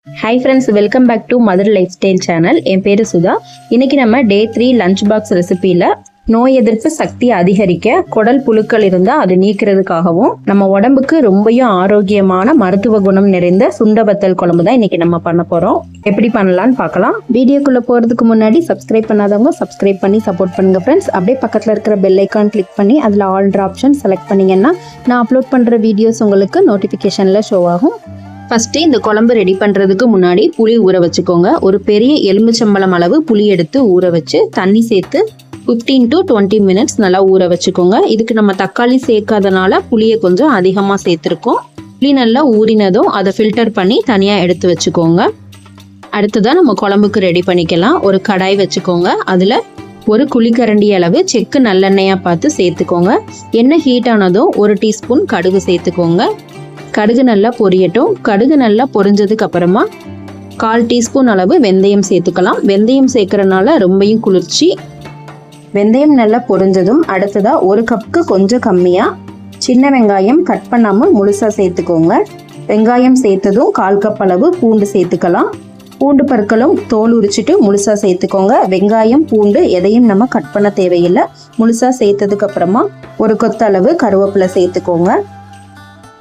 Hi friends, welcome back to mother lifestyle channel. என் பேர் சுதா. இன்னைக்கு நம்ம டே 3 லஞ்ச் பாக்ஸ் ரெசிபியில் நோய் எதிர்ப்பு சக்தி அதிகரிக்க, குடல் புழுக்கள் இருந்தால் அது நீக்கிறதுக்காகவும் நம்ம உடம்புக்கு ரொம்பவும் ஆரோக்கியமான மருத்துவ குணம் நிறைந்த சுண்டவத்தல் குழம்பு தான் இன்னைக்கு நம்ம பண்ண போகிறோம். எப்படி பண்ணலான்னு பார்க்கலாம். வீடியோக்குள்ளே போகிறதுக்கு முன்னாடி சப்ஸ்கிரைப் பண்ணாதவங்க சப்ஸ்கிரைப் பண்ணி சப்போர்ட் பண்ணுங்கள் ஃப்ரெண்ட்ஸ். அப்படியே பக்கத்தில் இருக்கிற பெல் ஐக்கான் கிளிக் பண்ணி அதில் ஆல்ட்ரு ஆப்ஷன் செலக்ட் பண்ணிங்கன்னா நான் அப்லோட் பண்ணுற வீடியோஸ் உங்களுக்கு நோட்டிஃபிகேஷனில் ஷோ ஆகும். ஃபஸ்ட்டு இந்த குழம்பு ரெடி பண்ணுறதுக்கு முன்னாடி புளி ஊற வச்சுக்கோங்க. ஒரு பெரிய எலுமிச்சம்பழம் அளவு புளி எடுத்து ஊற வச்சு தண்ணி சேர்த்து 15 to 20 மினிட்ஸ் நல்லா ஊற வச்சுக்கோங்க. இதுக்கு நம்ம தக்காளி சேர்க்காதனால புளியை கொஞ்சம் அதிகமாக சேர்த்துருக்கோம். புளி நல்லா ஊறினதும் அதை ஃபில்டர் பண்ணி தனியாக எடுத்து வச்சுக்கோங்க. அடுத்ததான் நம்ம குழம்புக்கு ரெடி பண்ணிக்கலாம். ஒரு கடாய் வச்சுக்கோங்க. அதில் ஒரு குழிக்கரண்டி அளவு செக்கு நல்லெண்ணெயாக பார்த்து சேர்த்துக்கோங்க. எண்ணெய் ஹீட் ஆனதும் 1 டீஸ்பூன் கடுகு சேர்த்துக்கோங்க. கடுகு நல்லா பொரியட்டும். கடுகு நல்லா பொரிஞ்சதுக்கு அப்புறமா 1/4 டீஸ்பூன் அளவு வெந்தயம் சேர்த்துக்கலாம். வெந்தயம் சேர்க்கறனால ரொம்பவும் குளிர்ச்சி. வெந்தயம் நல்லா பொரிஞ்சதும் அடுத்ததாக 1 கப்புக்கு கொஞ்சம் கம்மியாக சின்ன வெங்காயம் கட் பண்ணாமல் முழுசாக சேர்த்துக்கோங்க. வெங்காயம் சேர்த்ததும் 1/4 கப் அளவு பூண்டு சேர்த்துக்கலாம். பூண்டு பற்களும் தோல் உரிச்சிட்டு முழுசாக சேர்த்துக்கோங்க. வெங்காயம் பூண்டு எதையும் நம்ம கட் பண்ண தேவையில்லை. முழுசாக சேர்த்ததுக்கு அப்புறமா 1 கொத்தளவு கருவேப்பிலை சேர்த்துக்கோங்க.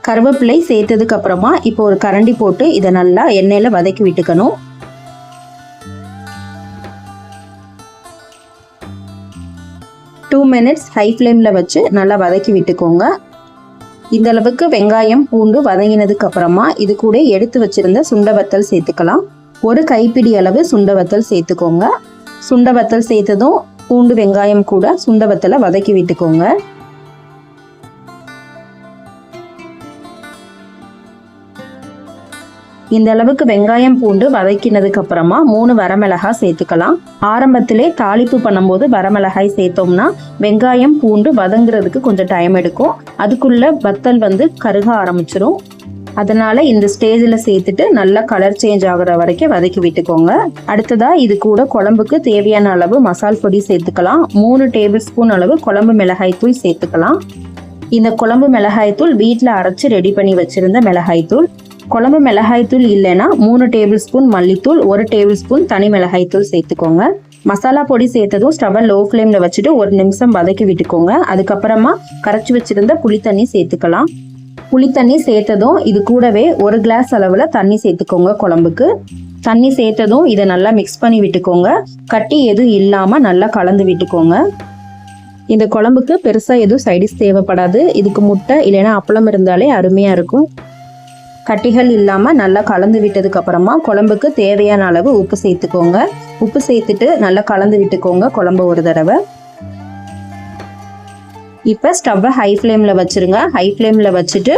கருவேப்பிலை சேர்த்ததுக்கு அப்புறமா இப்போ ஒரு கரண்டி போட்டு இதை நல்லா எண்ணெயில் வதக்கி விட்டுக்கணும். டூ மினிட்ஸ் ஹை ஃப்ளேமில் வச்சு நல்லா வதக்கி விட்டுக்கோங்க. இந்த அளவுக்கு வெங்காயம் பூண்டு வதங்கினதுக்கு அப்புறமா இது கூட எடுத்து வச்சிருந்த சுண்டவத்தல் சேர்த்துக்கலாம். 1 கைப்பிடி அளவு சுண்டவத்தல் சேர்த்துக்கோங்க. சுண்டவத்தல் சேர்த்ததும் பூண்டு வெங்காயம் கூட சுண்டவத்தலை வதக்கி விட்டுக்கோங்க. இந்த அளவுக்கு வெங்காயம் பூண்டு வதக்கினதுக்கு அப்புறமா 3 வரமிளகாய் சேர்த்துக்கலாம். ஆரம்பத்திலே தாளிப்பு பண்ணும்போது வரமிளகாய் சேர்த்தோம்னா வெங்காயம் பூண்டு வதங்குறதுக்கு கொஞ்சம் டைம் எடுக்கும். அதுக்குள்ள வத்தல் கருக ஆரம்பிச்சிடும். அதனால இந்த ஸ்டேஜில் சேர்த்துட்டு நல்லா கலர் சேஞ்ச் ஆகுற வரைக்கும் வதக்கி விட்டுக்கோங்க. அடுத்ததா இது கூட குழம்புக்கு தேவையான அளவு மசால் பொடி சேர்த்துக்கலாம். 3 டேபிள் ஸ்பூன் அளவு குழம்பு மிளகாய் தூள் சேர்த்துக்கலாம். இந்த குழம்பு மிளகாய் தூள் வீட்டில் அரைச்சி ரெடி பண்ணி வச்சிருந்த மிளகாய் தூள். குழம்பு மிளகாய்த்தூள் இல்லைன்னா 3 டேபிள் ஸ்பூன் மல்லித்தூள், 1 டேபிள் ஸ்பூன் தனி மிளகாய்த்தூள் சேர்த்துக்கோங்க. மசாலா பொடி சேர்த்ததும் ஸ்டவ்வை லோ ஃப்ளேமில் வச்சுட்டு 1 நிமிஷம் வதக்கி விட்டுக்கோங்க. அதுக்கப்புறமா கரைச்சி வச்சிருந்த புளித்தண்ணி சேர்த்துக்கலாம். புளித்தண்ணி சேர்த்ததும் இது கூடவே 1 கிளாஸ் அளவில் தண்ணி சேர்த்துக்கோங்க. குழம்புக்கு தண்ணி சேர்த்ததும் இதை நல்லா மிக்ஸ் பண்ணி விட்டுக்கோங்க. கட்டி எதுவும் இல்லாமல் நல்லா கலந்து விட்டுக்கோங்க. இந்த குழம்புக்கு பெருசாக எதுவும் சைடிஷ் தேவைப்படாது. இதுக்கு முட்டை இல்லைன்னா அப்பளம் இருந்தாலே அருமையாக இருக்கும். கட்டிகள் இல்லாமல் நல்லா கலந்து விட்டதுக்கு அப்புறமா குழம்புக்கு தேவையான அளவு உப்பு சேர்த்துக்கோங்க. உப்பு சேர்த்துட்டு நல்லா கலந்து விட்டுக்கோங்க குழம்பு ஒரு தடவை. இப்போ ஸ்டவ்வை ஹை ஃப்ளேமில் வச்சுருங்க. ஹை ஃப்ளேமில் வச்சுட்டு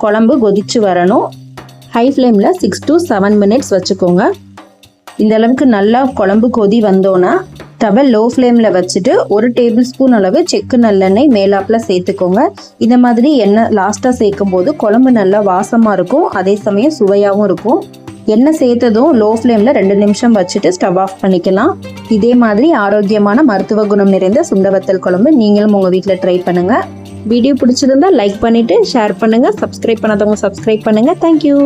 குழம்பு கொதிச்சு வரணும். ஹை ஃப்ளேமில் 6 to 7 மினிட்ஸ் வச்சுக்கோங்க. இந்த அளவுக்கு நல்லா குழம்பு கொதி வந்தோன்னா ஸ்டவ்வை லோ ஃப்ளேமில் வச்சுட்டு 1 டேபிள் ஸ்பூன் அளவு செக்கு நல்லெண்ணெய் மேலாப்பில் சேர்த்துக்கோங்க. இந்த மாதிரி எண்ணெய் லாஸ்ட்டாக சேர்க்கும் போது குழம்பு நல்லா வாசமாக இருக்கும். அதே சமயம் சுவையாகவும் இருக்கும். எண்ணெய் சேர்த்ததும் லோ ஃப்ளேமில் 2 நிமிஷம் வச்சுட்டு ஸ்டவ் ஆஃப் பண்ணிக்கலாம். இதே மாதிரி ஆரோக்கியமான மருத்துவ குணம் நிறைந்த சுண்டவத்தல் குழம்பு நீங்களும் உங்கள் வீட்டில் ட்ரை பண்ணுங்கள். வீடியோ பிடிச்சிருந்தா லைக் பண்ணிவிட்டு ஷேர் பண்ணுங்கள். சப்ஸ்கிரைப் பண்ணாதவங்க சப்ஸ்கிரைப் பண்ணுங்கள். தேங்க்யூ.